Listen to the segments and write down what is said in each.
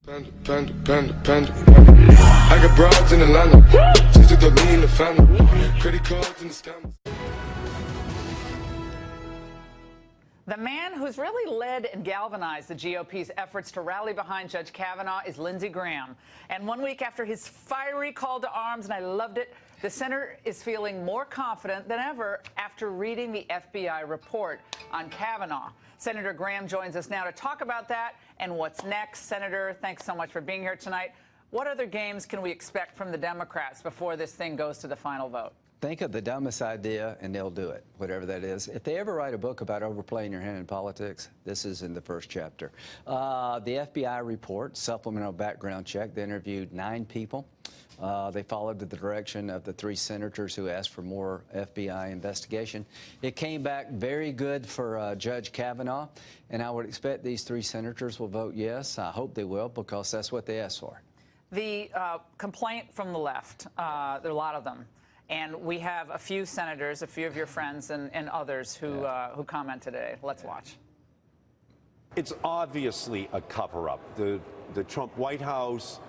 I got broads in Atlanta. Just to the lean, the family. Credit cards and the scammers. The man who's really led and galvanized the GOP's efforts to rally behind Judge Kavanaugh is Lindsey Graham. And 1 week after his fiery call to arms, and I loved it, the senator is feeling more confident than ever after reading the FBI report on Kavanaugh. Senator Graham joins us now to talk about that and what's next. Senator, thanks so much for being here tonight. What other games can we expect from the Democrats before this thing goes to the final vote? Think of the dumbest idea, and they'll do it, whatever that is. If they ever write a book about overplaying your hand in politics, this is in the first chapter. The FBI report, supplemental background check, they interviewed 9 people. They followed the direction of the 3 senators who asked for more FBI investigation. It came back very good for Judge Kavanaugh, and I would expect these 3 senators will vote yes. I hope they will, because that's what they asked for. The complaint from the left, there are a lot of them. And we have a few senators, a few of your friends and others who comment today. Let's watch. It's obviously a cover-up. The Trump White House,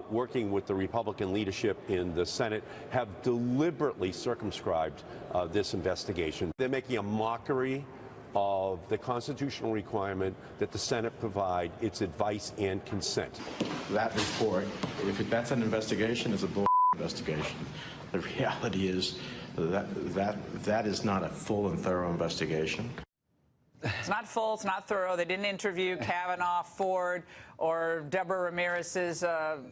working with the Republican leadership in the Senate, have deliberately circumscribed this investigation. They're making a mockery of the constitutional requirement that the Senate provide its advice and consent. That report, if that's an investigation, is a bull investigation. The reality is that is not a full and thorough investigation. It's not full, it's not thorough. They didn't interview Kavanaugh, Ford, or Deborah Ramirez's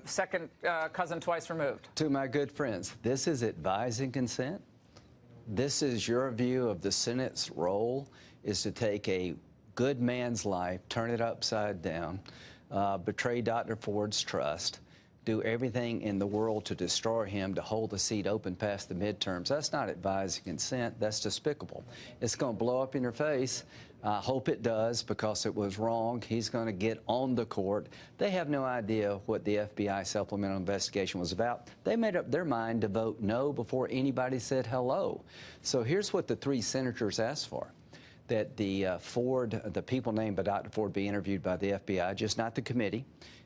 second cousin twice removed. To my good friends, this is advise and consent. This is your view of the Senate's role, is to take a good man's life, turn it upside down, betray Dr. Ford's trust, do everything in the world to destroy him, to hold the seat open past the midterms. That's not advise and consent. That's despicable. It's going to blow up in your face. I hope it does, because it was wrong. He's going to get on the court. They have no idea what the FBI supplemental investigation was about. They made up their mind to vote no before anybody said hello. So here's what the 3 senators asked for: that the people named by Dr. Ford be interviewed by the FBI, just not the committee,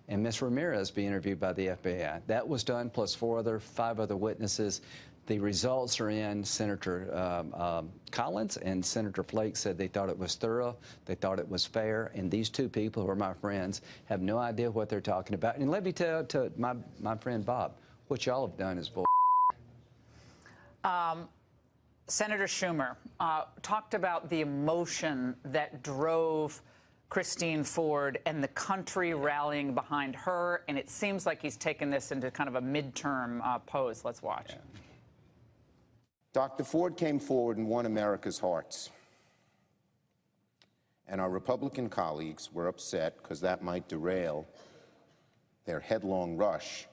and Ms. Ramirez be interviewed by the FBI. That was done, plus 5 other witnesses. The results are in. Senator Collins and Senator Flake said they thought it was thorough, they thought it was fair, and these 2 people, who are my friends, have no idea what they're talking about. And let me tell to my friend Bob, what y'all have done is bull. Senator Schumer talked about the emotion that drove Christine Ford and the country rallying behind her, and it seems like he's taken this into kind of a midterm pose. Let's watch. Yeah. Dr. Ford came forward and won America's hearts. And our Republican colleagues were upset because that might derail their headlong rush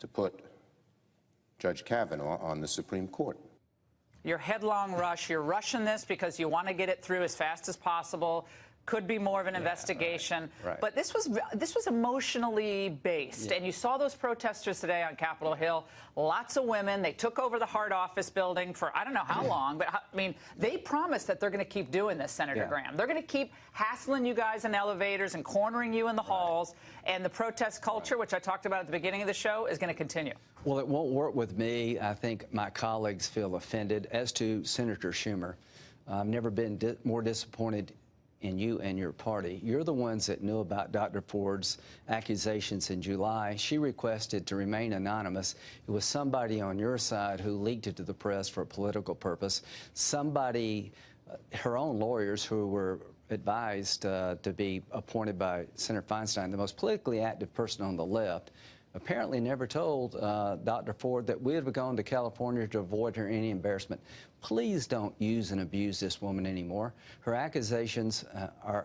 to put Judge Kavanaugh on the Supreme Court. Your headlong rush, you're rushing this because you want to get it through as fast as possible. Could be more of an investigation. Right. But this was emotionally based. And you saw those protesters today on Capitol Hill. Lots of women. They took over the Hart Office building for I don't know how long. But, I mean, they promised that they're going to keep doing this, Senator Graham. They're going to keep hassling you guys in elevators and cornering you in the halls. And the protest culture, which I talked about at the beginning of the show, is going to continue. Well, it won't work with me. I think my colleagues feel offended. As to Senator Schumer, I've never been more disappointed in you and your party. You're the ones that knew about Dr. Ford's accusations in July. She requested to remain anonymous. It was somebody on your side who leaked it to the press for a political purpose. Somebody, her own lawyers who were advised to be appointed by Senator Feinstein, the most politically active person on the left, apparently never told Dr. Ford that we had gone to California to avoid her any embarrassment. Please don't use and abuse this woman anymore. Her accusations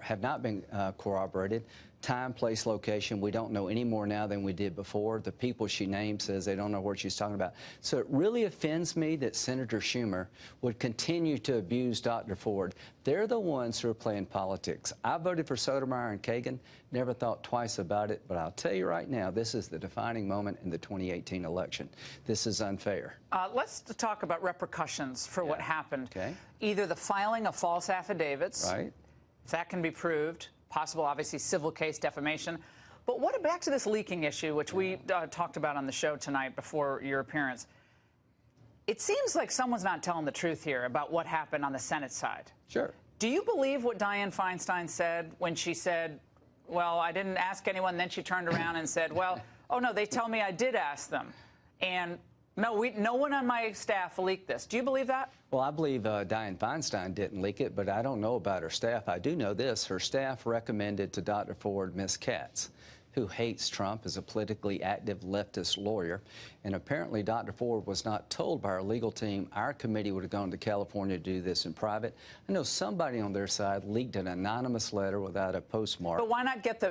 have not been corroborated. Time, place, location, we don't know any more now than we did before. The people she named says they don't know what she's talking about. So it really offends me that Senator Schumer would continue to abuse Dr. Ford. They're the ones who are playing politics. I voted for Sotomayor and Kagan, never thought twice about it, but I'll tell you right now, this is the defining moment in the 2018 election. This is unfair. Let's talk about repercussions for what happened. Okay. Either the filing of false affidavits, Right. if that can be proved, possible, obviously, civil case defamation. But back to this leaking issue, which we talked about on the show tonight before your appearance. It seems like someone's not telling the truth here about what happened on the Senate side. Sure. Do you believe what Dianne Feinstein said when she said, well, I didn't ask anyone, then she turned around and said, well, oh, no, they tell me I did ask them. And no one on my staff leaked this. Do you believe that? Well, I believe Dianne Feinstein didn't leak it, but I don't know about her staff. I do know this. Her staff recommended to Dr. Ford Ms. Katz, who hates Trump, as a politically active leftist lawyer. And apparently Dr. Ford was not told by our legal team our committee would have gone to California to do this in private. I know somebody on their side leaked an anonymous letter without a postmark. But why not get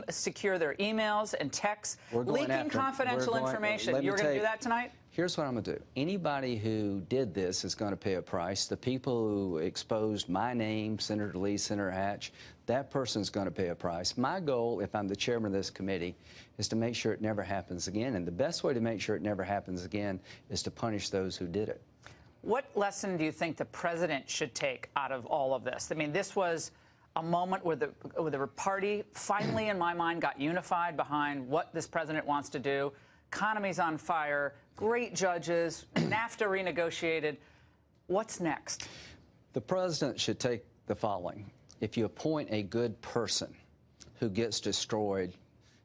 secure their emails and texts? Leaking confidential information. You're going to do that tonight? Here's what I'm going to do. Anybody who did this is going to pay a price. The people who exposed my name, Senator Lee, Senator Hatch, that person's going to pay a price. My goal, if I'm the chairman of this committee, is to make sure it never happens again. And the best way to make sure it never happens again is to punish those who did it. What lesson do you think the president should take out of all of this? I mean, this was a moment where the party finally, in my mind, got unified behind what this president wants to do. Economy's on fire, great judges, NAFTA renegotiated. What's next? The president should take the following. If you appoint a good person who gets destroyed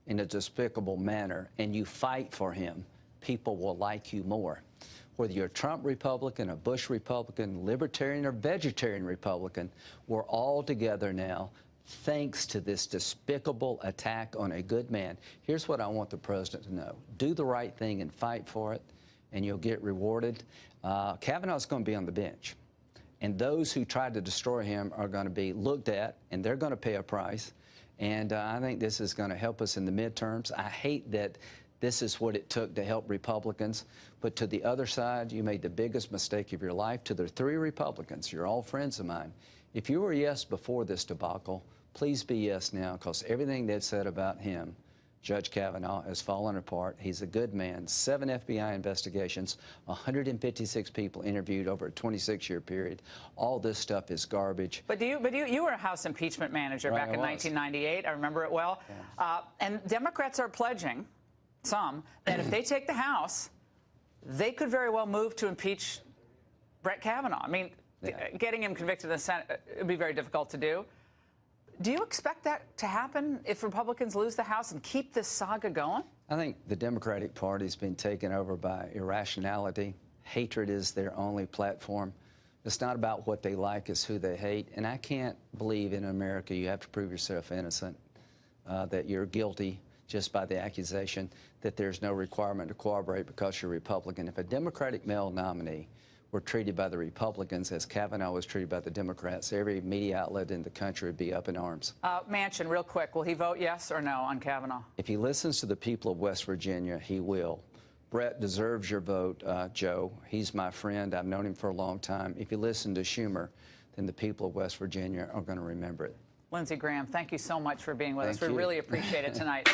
in a despicable manner and you fight for him, people will like you more. Whether you're a Trump Republican, a Bush Republican, libertarian or vegetarian Republican, we're all together now thanks to this despicable attack on a good man. Here's what I want the president to know. Do the right thing and fight for it, and you'll get rewarded. Kavanaugh's going to be on the bench, and those who tried to destroy him are going to be looked at, and they're going to pay a price. And I think this is going to help us in the midterms. I hate that this is what it took to help Republicans. But to the other side, you made the biggest mistake of your life. To the 3 Republicans, you're all friends of mine. If you were yes before this debacle, please be yes now, because everything they've said about him, Judge Kavanaugh, has fallen apart. He's a good man. 7 FBI investigations, 156 people interviewed over a 26-year period. All this stuff is garbage. But you were a House impeachment manager back in 1998. I remember it well. Yeah. And Democrats are pledging, some, that if they take the House, they could very well move to impeach Brett Kavanaugh. I mean, getting him convicted in the Senate would be very difficult to do. Do you expect that to happen if Republicans lose the House and keep this saga going? I think the Democratic Party's been taken over by irrationality. Hatred is their only platform. It's not about what they like, it's who they hate. And I can't believe in America you have to prove yourself innocent, that you're guilty just by the accusation, that there's no requirement to corroborate because you're Republican. If a Democratic male nominee were treated by the Republicans as Kavanaugh was treated by the Democrats, every media outlet in the country would be up in arms. Manchin, real quick, will he vote yes or no on Kavanaugh? If he listens to the people of West Virginia, he will. Brett deserves your vote, Joe. He's my friend. I've known him for a long time. If you listen to Schumer, then the people of West Virginia are going to remember it. Lindsey Graham, thank you so much for being with us. We really appreciate it tonight.